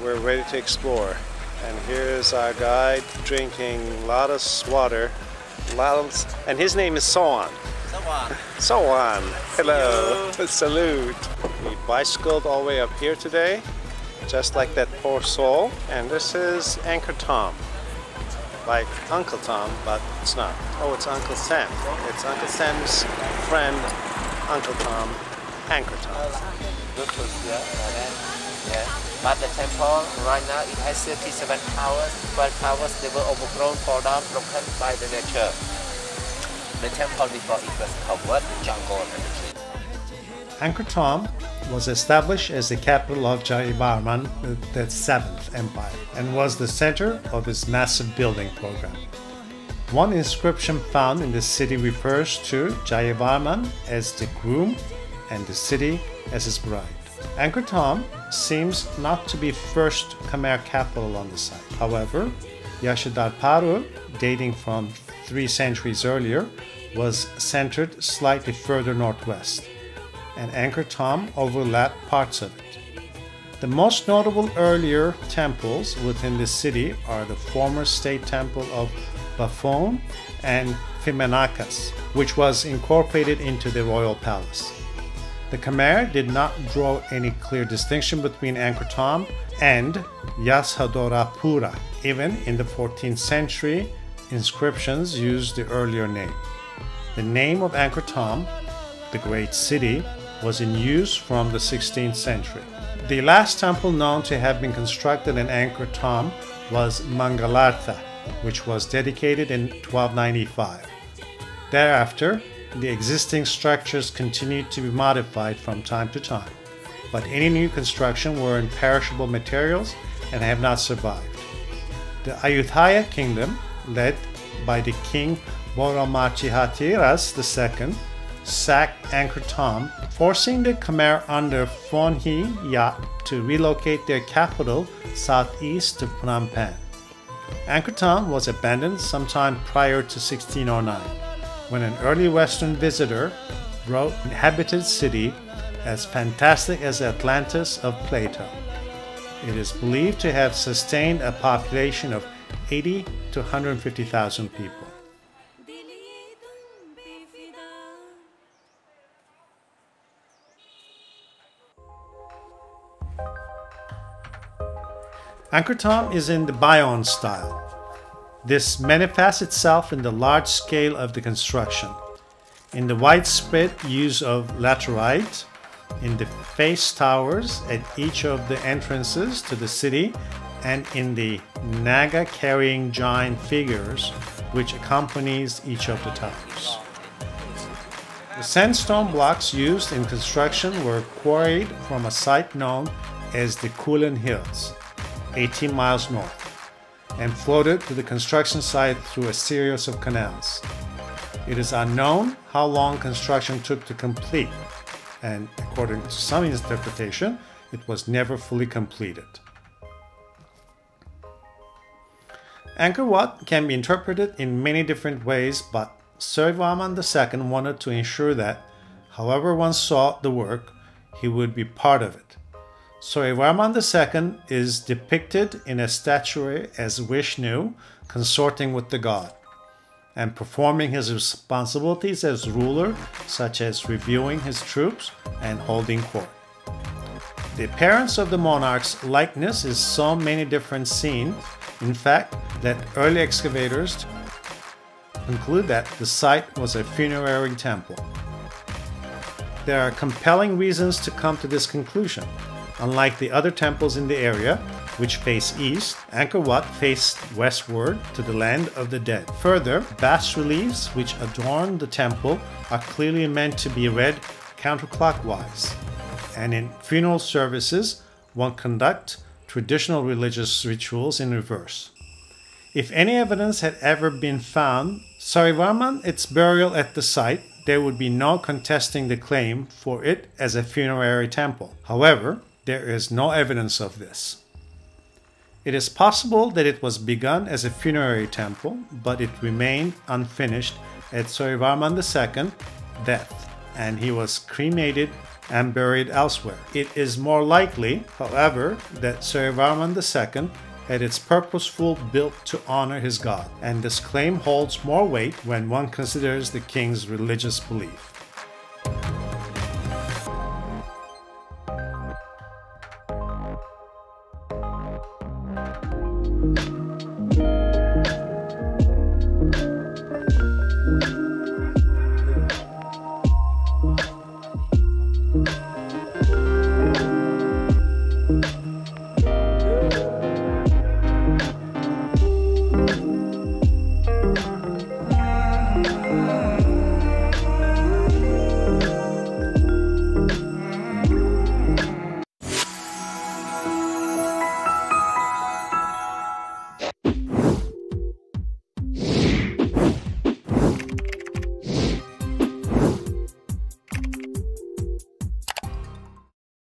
We're ready to explore. And here's our guide drinking lots of water. And his name is Soan. Soan. Hello. Salute. We bicycled all the way up here today, just like that poor soul. And this is Angkor Thom. Like Uncle Tom, but it's not. Oh, it's Uncle Sam. It's Uncle Sam's friend, Uncle Tom, Angkor Thom. Yeah. But the temple right now it has 37 towers. 12 towers they were overgrown, fall down, broken by the nature. The temple before it was covered with jungle and trees. Angkor Thom was established as the capital of Jayavarman, the 7th Empire, and was the center of his massive building program. One inscription found in the city refers to Jayavarman as the groom and the city as his bride. Angkor Thom seems not to be first Khmer capital on the site. However, Yashodharparu, dating from 3 centuries earlier, was centered slightly further northwest, and Angkor Thom overlapped parts of it. The most notable earlier temples within the city are the former state temple of Bayon and Phimanakas, which was incorporated into the royal palace. The Khmer did not draw any clear distinction between Angkor Thom and Yashodharapura. Even in the 14th century, inscriptions used the earlier name. The name of Angkor Thom, the great city, was in use from the 16th century. The last temple known to have been constructed in Angkor Thom was Mangalartha, which was dedicated in 1295. Thereafter, the existing structures continued to be modified from time to time, but any new construction were in perishable materials and have not survived. The Ayutthaya kingdom, led by the king Boromachihatiras II, sacked Angkor Thom, forcing the Khmer under Phonhi Yat to relocate their capital southeast to Phnom Penh. Angkor Thom was abandoned sometime prior to 1609, when an early Western visitor wrote an inhabited city as fantastic as Atlantis of Plato. It is believed to have sustained a population of 80 to 150,000 people. Angkor Thom is in the Bayon style. This manifests itself in the large scale of the construction, in the widespread use of laterite, in the face towers at each of the entrances to the city, and in the naga carrying giant figures which accompanies each of the towers. The sandstone blocks used in construction were quarried from a site known as the Kulin Hills, 18 miles north, and floated to the construction site through a series of canals. It is unknown how long construction took to complete, and according to some interpretation, it was never fully completed. Angkor Wat can be interpreted in many different ways, but Yasovarman II wanted to ensure that, however one saw the work, he would be part of it. Yasovarman II is depicted in a statuary as Vishnu consorting with the god and performing his responsibilities as ruler, such as reviewing his troops and holding court. The appearance of the monarch's likeness is so many different scenes, in fact, that early excavators conclude that the site was a funerary temple. There are compelling reasons to come to this conclusion. Unlike the other temples in the area, which face east, Angkor Wat faced westward to the land of the dead. Further, bas-reliefs which adorn the temple are clearly meant to be read counterclockwise, and in funeral services, one conducts traditional religious rituals in reverse. If any evidence had ever been found, Yasovarman its burial at the site, there would be no contesting the claim for it as a funerary temple. However, there is no evidence of this. It is possible that it was begun as a funerary temple, but it remained unfinished at Yasovarman II's death, and he was cremated and buried elsewhere. It is more likely, however, that Suryavarman II had its purposeful built to honor his god, and this claim holds more weight when one considers the king's religious belief.